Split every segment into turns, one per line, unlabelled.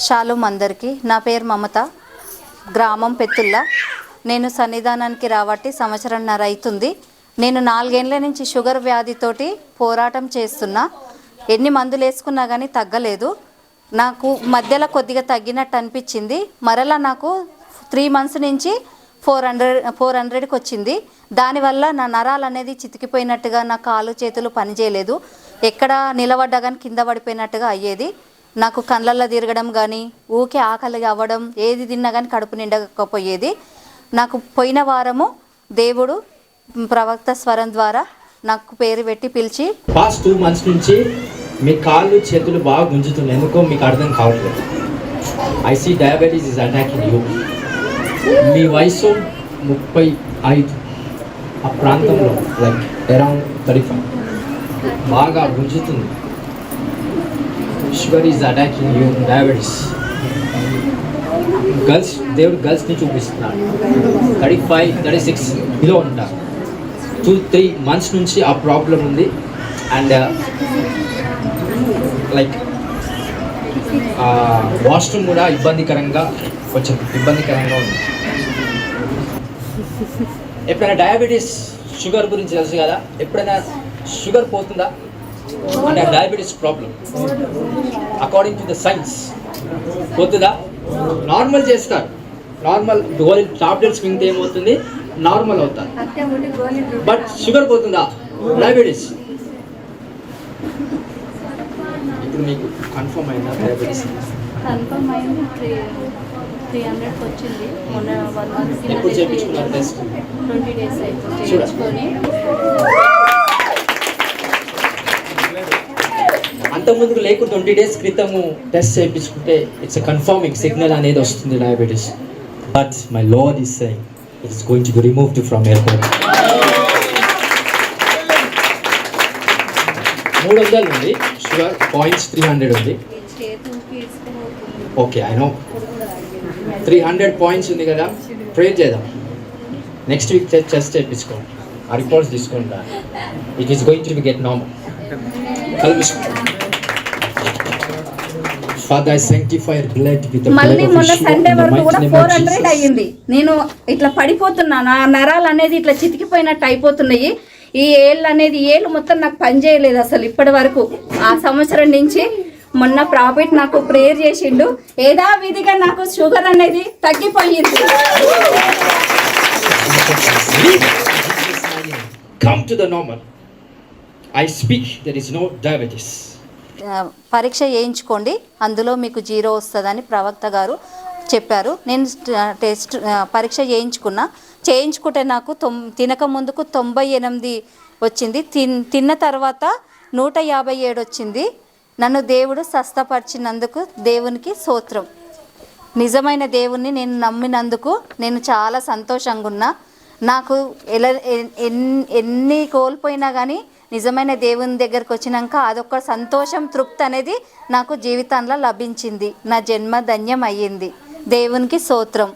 Shalom అందరికీ. నా పేరు మమత, గ్రామం పెత్తుల్ల. నేను సన్నిధానానికి రాబట్టి సంవత్సరంన్నర అవుతుంది. నేను 4 ఏళ్ల నుంచి షుగర్ వ్యాధితోటి పోరాటం చేస్తున్నా. ఎన్ని మందులు వేసుకున్నా కానీ తగ్గలేదు. నాకు మధ్యలో కొద్దిగా తగ్గినట్టు అనిపించింది. మరలా నాకు 3 మంత్స్ నుంచి 400కి వచ్చింది. దానివల్ల నా నరాలు అనేది చితికిపోయినట్టుగా, నా కాలు చేతులు పనిచేయలేదు. ఎక్కడ నిలబడ్డా కానీ కింద పడిపోయినట్టుగా అయ్యేది. నాకు కళ్ళల్లో తిరగడం కానీ, ఊకే ఆకలి అవ్వడం, ఏది తిన్నా కానీ కడుపు నిండకపోయేది. నాకు పోయిన వారము దేవుడు ప్రవక్త స్వరం ద్వారా నాకు పేరు పెట్టి పిలిచి,
పాస్ట్ 2 మంత్స్ నుంచి మీ కాళ్ళు చేతులు బాగా గుంజుతున్నాయి. ఎందుకో మీకు అర్థం కావట్లేదు. I see diabetes is attacking you. మీ వయసు 35 ఆ ప్రాంతంలో, లైక్ అరౌండ్ 35 బాగా గుంజుతుంది. Sugar is attacking you, diabetes. దేవుడు గర్ల్స్ని చూపిస్తున్నాడు. 35, 36 బిలో ఉంటారు. 2-3 మంత్స్ నుంచి ఆ ప్రాబ్లం ఉంది. అండ్ లైక్ వాష్రూమ్ కూడా కొంచెం ఇబ్బందికరంగా ఉంది. ఎప్పుడైనా డయాబెటీస్, షుగర్ గురించి తెలుసు కదా, ఎప్పుడైనా షుగర్ పోతుందా అంటే diabetes problem according to the science పోతుందా? నార్మల్ చేస్తారు. నార్మల్ గోళీలు టాబ్లెట్స్ మింగితే ఏమవుతుంది? నార్మల్ అవుతారు. బట్ షుగర్ పోతుందా? డయాబెటీస్ ఇప్పుడు మీకు కన్ఫర్మ్ అయిందా? డయాబెటీస్
కన్ఫర్మ్ అయింది. 300కి వచ్చింది. మొన్న 1 మంత్
ఎప్పుడు చేయించుకున్నారు టెస్ట్?
20 డేస్ అయితే చేయించుకొని.
అంతకుముందుకు లేకుండా 20 డేస్ క్రితము టెస్ట్ చేయించుకుంటే ఇట్స్ ఎ కన్ఫర్మింగ్ సిగ్నల్ అనేది వస్తుంది diabetes. But my lord is saying it is going to be removed from your body. 300 ఉంది షుగర్, పాయింట్స్ 300 ఉంది. ఓకే, ఐ నో 300 పాయింట్స్ ఉంది కదా. ప్రే చేద్దాం. నెక్స్ట్ వీక్ టెస్ట్ చేయించుకోండి. ఆ రిపోర్ట్స్ తీసుకుంటా. It is going to be get normal.
మళ్ళీ మొన్న సండే వరకు కూడా 400 అయ్యింది. నేను ఇట్లా పడిపోతున్నా. నా నరాలు అనేది ఇట్లా చితికిపోయినట్టు అయిపోతున్నాయి. ఈ ఏళ్ళు మొత్తం నాకు పని చేయలేదు అసలు ఇప్పటి వరకు. ఆ సంవత్సరం నుంచి మొన్న ప్రాఫిట్ నాకు ప్రేయర్ చేసిండు. యథావిధిగా నాకు షుగర్ అనేది తగ్గిపోయింది.
Come to the normal. I speak, there is no diabetes.
పరీక్ష చేయించుకోండి, అందులో మీకు 0 వస్తుందని ప్రవక్త గారు చెప్పారు. నేను పరీక్ష చేయించుకుంటే నాకు తినక ముందుకు 98 వచ్చింది. తిన్న తర్వాత 157 వచ్చింది. నన్ను దేవుడు స్వస్థపరిచినందుకు దేవునికి స్తోత్రం. నిజమైన దేవుణ్ణి నేను నమ్మినందుకు నేను చాలా సంతోషంగా ఉన్నా. నాకు ఎన్ని కోల్పోయినా కానీ నిజమైన దేవుని దగ్గరకు వచ్చినాక అదొక సంతోషం, తృప్తి అనేది నాకు జీవితంలో లభించింది. నా జన్మ ధన్యం అయ్యింది. దేవునికి స్తోత్రం,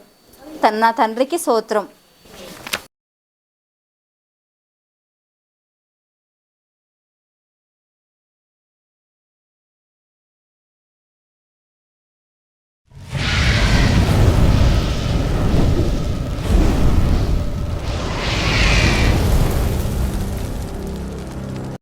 నా తండ్రికి స్తోత్రం.